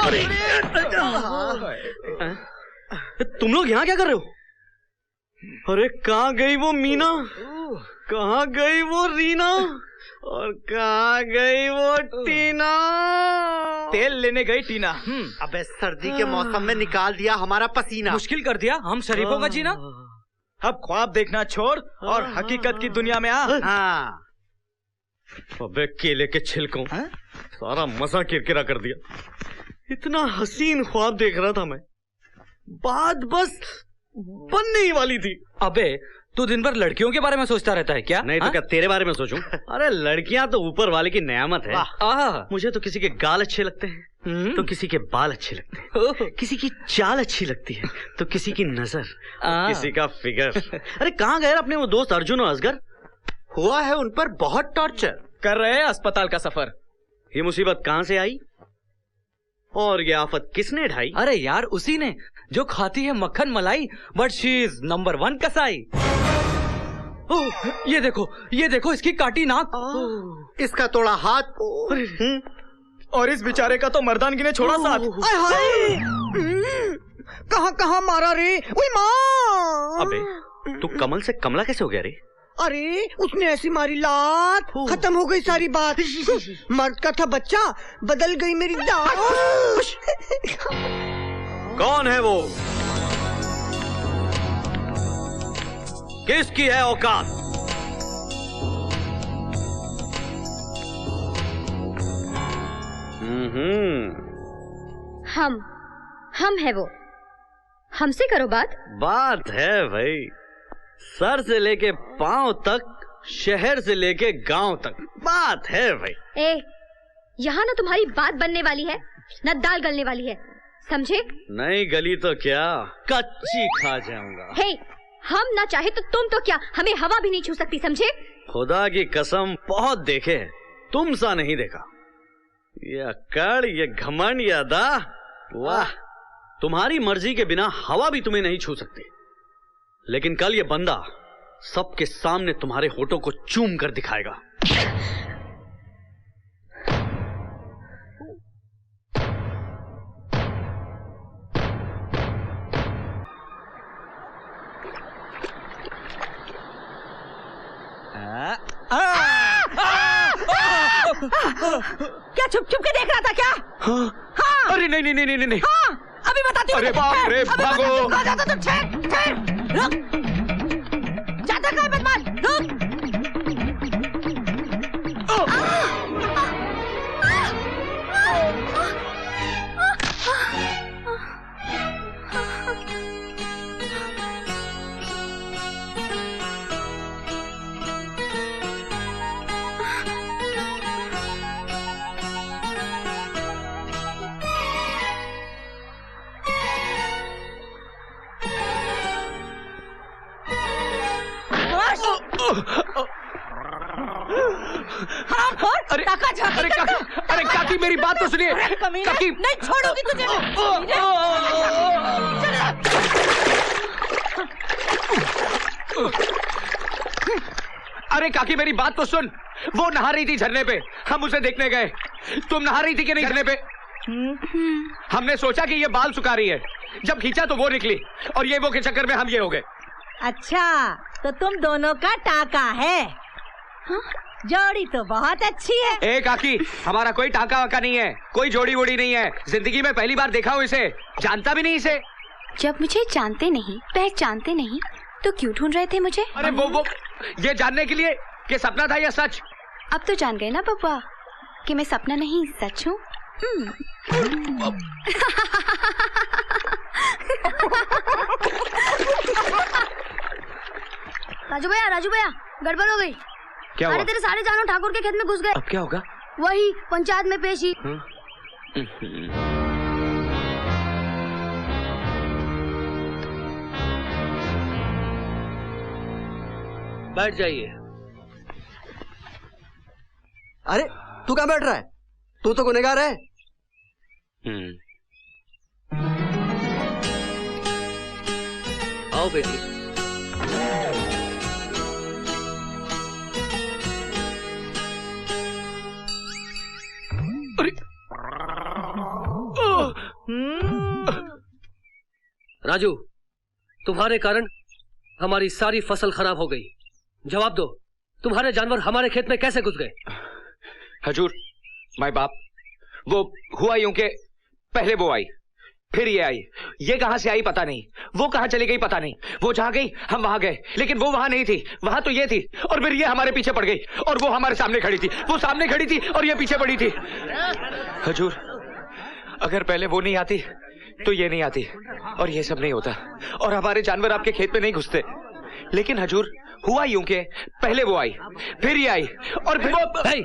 अरे तुम लोग यहाँ क्या कर रहे हो? अरे कहाँ गई वो मीना, कहाँ गई वो रीना, और कहाँ गई वो टीना? तेल लेने गई टीना। अबे सर्दी के मौसम में निकाल दिया हमारा पसीना, मुश्किल कर दिया हम शरीफों का जीना। अब ख्वाब देखना छोड़ और हकीकत की दुनिया में आ। हाँ। अबे केले के छिलकों, सारा मजा किरकिरा कर दिया। इतना हसीन ख्वाब देख रहा था मैं, बात बस बनने ही वाली थी। अबे तू दिन भर लड़कियों के बारे में सोचता रहता है क्या? नहीं तो क्या तेरे बारे में सोचूं? अरे लड़कियां तो ऊपर वाले की नेमत है। मुझे तो किसी के गाल अच्छे लगते हैं तो किसी के बाल अच्छे लगते हैं, किसी की चाल अच्छी लगती है तो किसी की नजर, किसी का फिगर। अरे कहाँ गए अपने वो दोस्त अर्जुन और असगर? हुआ है उन पर बहुत टॉर्चर। कर रहे हैं अस्पताल का सफर। ये मुसीबत कहाँ से आई और ये आफत किसने ढाई? अरे यार उसी ने जो खाती है मक्खन मलाई बट शी इज नंबर 1 कसाई। ये देखो इसकी काटी नाक, इसका तोड़ा हाथ, और इस बेचारे का तो मर्दानगी ने छोड़ा साथ। कहाँ मारा रे? ओए माँ! अबे तू कमल से कमला कैसे हो गया रे? अरे उसने ऐसी मारी लात, खत्म हो गई सारी बात। मर्द का था बच्चा, बदल गई मेरी दात। कौन है वो? किसकी है औकात? हम है वो, हमसे करो बात। बात है भाई, सर से लेके पांव तक, शहर से लेके गांव तक बात है भाई। यहाँ ना तुम्हारी बात बनने वाली है ना दाल गलने वाली है, समझे? नहीं गली तो क्या कच्ची खा जाऊंगा। हम ना चाहे तो तुम तो क्या हमें हवा भी नहीं छू सकती, समझे? खुदा की कसम बहुत देखे हैं, तुम सा नहीं देखा। ये अकड़, ये घमंड, ये अदा, वाह। तुम्हारी मर्जी के बिना हवा भी तुम्हें नहीं छू सकती, लेकिन कल ये बंदा सबके सामने तुम्हारे होठों को चूम कर दिखाएगा। क्या छुप छुप के देख रहा था क्या? हाँ। अरे नहीं। हाँ, अभी बताती हूँ। अरे बाप रे, भागो। रुक, जाता कहाँ बदमाश, रुक। अरे काकी मेरी बात तो सुनिए। काकी नहीं छोड़ूंगी तुझे। अरे काकी मेरी बात तो सुन, वो नहा रही थी झरने पे, हम उसे देखने गए। तुम नहा रही थी कि नहीं झरने पे? हमने सोचा कि ये बाल सुखा रही है, जब खींचा तो वो निकली, और ये वो के चक्कर में हम ये हो गए। अच्छा तो तुम दोनों का टाका है? हाँ? जोड़ी तो बहुत अच्छी है। ए काकी, हमारा कोई टाका वाका नहीं है, कोई जोड़ी वोड़ी नहीं है। जिंदगी में पहली बार देखा हूँ इसे, जानता भी नहीं इसे। जब मुझे जानते नहीं, पहचानते नहीं, तो क्यों ढूंढ रहे थे मुझे? अरे वो ये जानने के लिए कि सपना था या सच। अब तो जान गए ना पप्पा कि मैं सपना नहीं सच हूँ। राजू भैया गड़बड़ हो गई। क्या अरे तेरे सारे जानवर ठाकुर के खेत में घुस गए। अब क्या होगा? वही पंचायत में पेशी। बैठ जाइए। अरे तू कहाँ बैठ रहा है? तू तो गुनहगार है। आओ बेटी। राजू, तुम्हारे कारण हमारी सारी फसल खराब हो गई। जवाब दो, तुम्हारे जानवर हमारे खेत में कैसे घुस गए? हजूर, माय बाप, वो हुआ यूं के पहले वो आई, फिर ये आई। ये कहां से आई पता नहीं, वो कहां चली गई पता नहीं। वो जहां गई हम वहां गए, लेकिन वो वहां नहीं थी, वहां तो ये थी। और फिर ये हमारे पीछे पड़ गई और वो हमारे सामने खड़ी थी, वो सामने खड़ी थी और ये पीछे पड़ी थी। हजूर, अगर पहले वो नहीं आती तो ये नहीं आती और ये सब नहीं होता और हमारे जानवर आपके खेत में नहीं घुसते। लेकिन हजूर, हुआ यूं के पहले वो आई, फिर ये आई और फिर वो। भाई,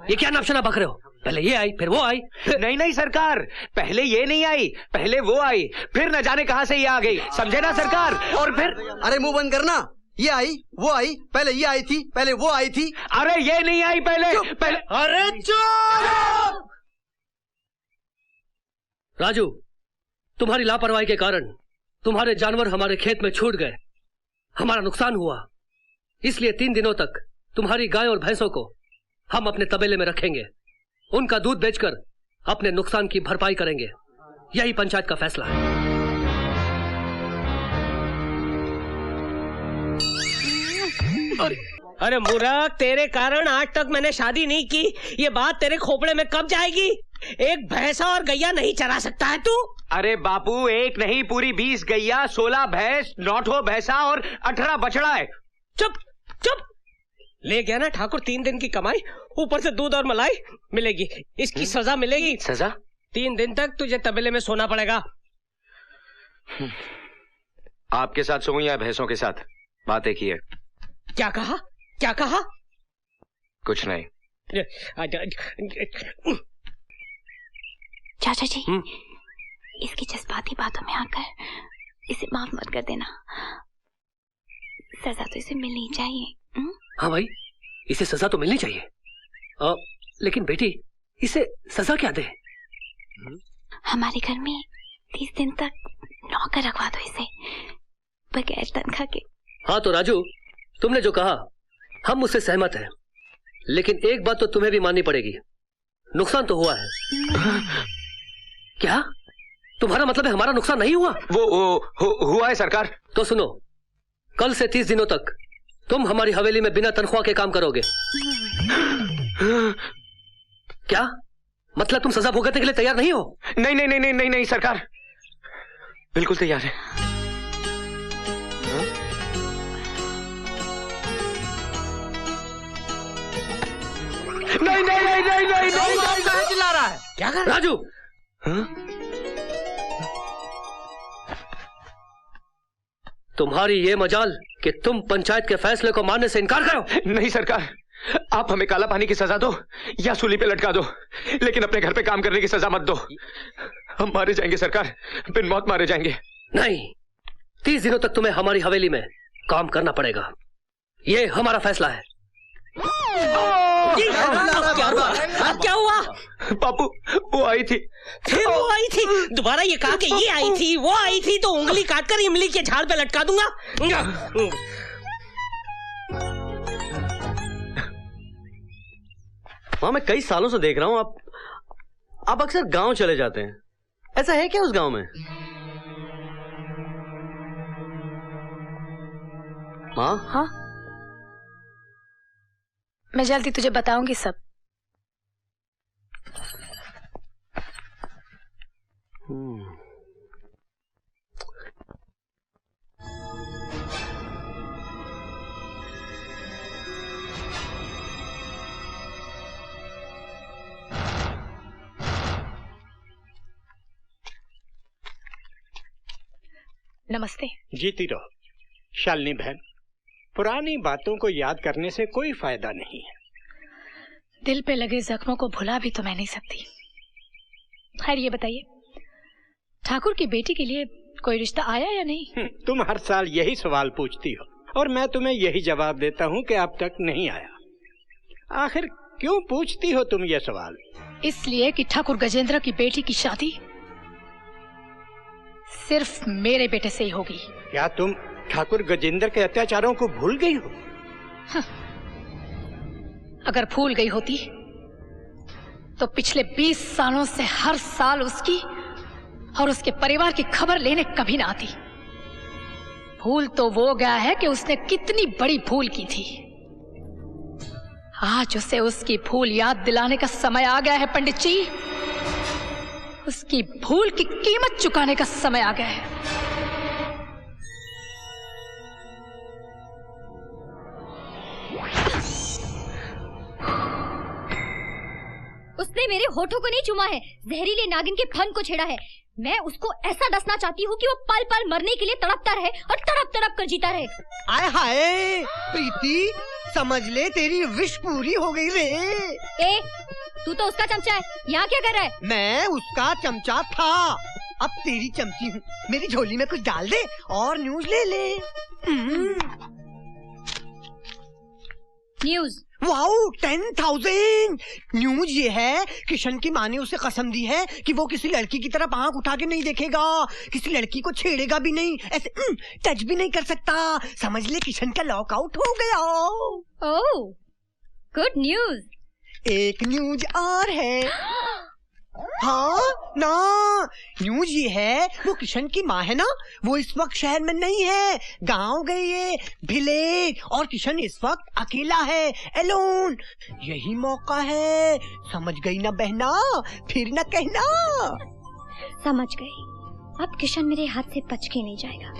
ये क्या नापशना बक रहे हो? पहले ये आई, फिर वो आई। नहीं नहीं सरकार, पहले ये नहीं आई, पहले वो आई, फिर न जाने कहां से ये आ गई, समझे ना सरकार? और फिर अरे मुंह बंद करना। ये आई, वो आई, पहले ये आई थी, पहले वो आई थी। अरे ये नहीं आई पहले, पहले। अरे चुप! राजू, तुम्हारी लापरवाही के कारण तुम्हारे जानवर हमारे खेत में छूट गए, हमारा नुकसान हुआ। इसलिए 3 दिनों तक तुम्हारी गाय और भैंसों को हम अपने तबेले में रखेंगे। उनका दूध बेचकर अपने नुकसान की भरपाई करेंगे। यही पंचायत का फैसला है। अरे मूर्ख, तेरे कारण आज तक मैंने शादी नहीं की। ये बात तेरे खोपड़े में कब जाएगी? एक भैंसा और गैया नहीं चरा सकता है तू? अरे बापू, एक नहीं पूरी 20 गैया, 16 भैंस, 9 भैंसा और 18 बछड़ा है। चुप चुप। ले गया ना ठाकुर 3 दिन की कमाई, ऊपर से दूध और मलाई मिलेगी। इसकी सजा मिलेगी। सजा? 3 दिन तक तुझे तबेले में सोना पड़ेगा। आपके साथ सोऊं या भैंसों के साथ? बात एक ही है। क्या कहा? क्या कहा? कुछ नहीं। चाचा जी, इसकी जज्बाती बातों में आकर इसे माफ मत कर देना। सजा तो इसे मिलनी चाहिए। हाँ भाई, इसे सजा तो मिलनी चाहिए। लेकिन बेटी, इसे सजा क्या दे? हमारे घर में 30 दिन तक नौकर रखवा दो इसे, बगैर तनख्वाह के। हाँ तो राजू, तुमने जो कहा हम उससे सहमत हैं, लेकिन एक बात तो तुम्हें भी माननी पड़ेगी। नुकसान तो हुआ है। क्या तुम्हारा मतलब है हमारा नुकसान नहीं हुआ? हुआ है सरकार। तो सुनो, कल से 30 दिनों तक तुम हमारी हवेली में बिना तनख्वाह के काम करोगे। क्या मतलब तुम सजा भुगतने के लिए तैयार नहीं हो? नहीं नहीं नहीं नहीं नहीं, नहीं सरकार, बिल्कुल तैयार है। नहीं नहीं नहीं नहीं नहीं नहीं, चिल्ला रहा है? क्या कर राजू? तुम्हारी ये मजाल कि तुम पंचायत के फैसले को मानने से इनकार करो। नहीं सरकार, आप हमें काला पानी की सजा दो या सूली पे लटका दो, लेकिन अपने घर पे काम करने की सजा मत दो। हम मारे जाएंगे सरकार, बिन मौत मारे जाएंगे। नहीं, 30 दिनों तक तुम्हें हमारी हवेली में काम करना पड़ेगा। ये हमारा फैसला है। क्या हुआ? अब क्या हुआ? बापू, वो आई थी। फिर वो आई थी? दोबारा ये कहा कि ये आई थी, वो आई थी, तो उंगली काटकर इमली के झाड़ पे लटका दूंगा। मां, मैं कई सालों से देख रहा हूं आप अक्सर गांव चले जाते हैं। ऐसा है क्या उस गांव में? मां? हाँ, मैं जल्दी तुझे बताऊंगी सब। नमस्ते। जीती रहो शालिनी बहन, पुरानी बातों को याद करने से कोई फायदा नहीं है। दिल पे लगे जख्मों को भुला भी तो मैं नहीं सकती। खैर ये बताइए, ठाकुर की बेटी के लिए कोई रिश्ता आया या नहीं? तुम हर साल यही सवाल पूछती हो और मैं तुम्हें यही जवाब देता हूँ कि अब तक नहीं आया। आखिर क्यों पूछती हो तुम ये सवाल? इसलिए कि ठाकुर गजेंद्र की बेटी की शादी सिर्फ मेरे बेटे से ही होगी। क्या तुम ठाकुर गजेंद्र के अत्याचारों को भूल गई हो? अगर भूल गई होती तो पिछले 20 सालों से हर साल उसकी और उसके परिवार की खबर लेने कभी ना आती। भूल तो वो गया है कि उसने कितनी बड़ी भूल की थी। आज उसे उसकी भूल याद दिलाने का समय आ गया है पंडित जी। उसकी भूल की कीमत चुकाने का समय आ गया है। उसने मेरे होठों को नहीं चूमा है, जहरीले नागिन के फन को छेड़ा है। मैं उसको ऐसा डसना चाहती हूँ कि वो पल पल मरने के लिए तड़पता रहे और तड़प तड़प कर जीता रहे। आय हाय प्रीति, समझ ले तेरी विश पूरी हो गई रे। ए, तू तो उसका चमचा है, यहाँ क्या कर रहा है? मैं उसका चमचा था, अब तेरी चमची हूँ। मेरी झोली में कुछ डाल दे और न्यूज ले ले। न्यूज? वाओ, 10,000 न्यूज ये है, किशन की माँ ने उसे कसम दी है कि वो किसी लड़की की तरफ आंख उठा के नहीं देखेगा, किसी लड़की को छेड़ेगा भी नहीं, ऐसे टच भी नहीं कर सकता। समझ ले किशन का लॉकआउट हो गया। ओह, गुड न्यूज। एक न्यूज और है। हाँ ना, न्यूज ये है, वो किशन की माँ है ना, वो इस वक्त शहर में नहीं है, गांव गई है, विलेज, और किशन इस वक्त अकेला है, एलोन। यही मौका है, समझ गई ना बहना, फिर ना कहना। समझ गई, अब किशन मेरे हाथ से बच के नहीं जाएगा।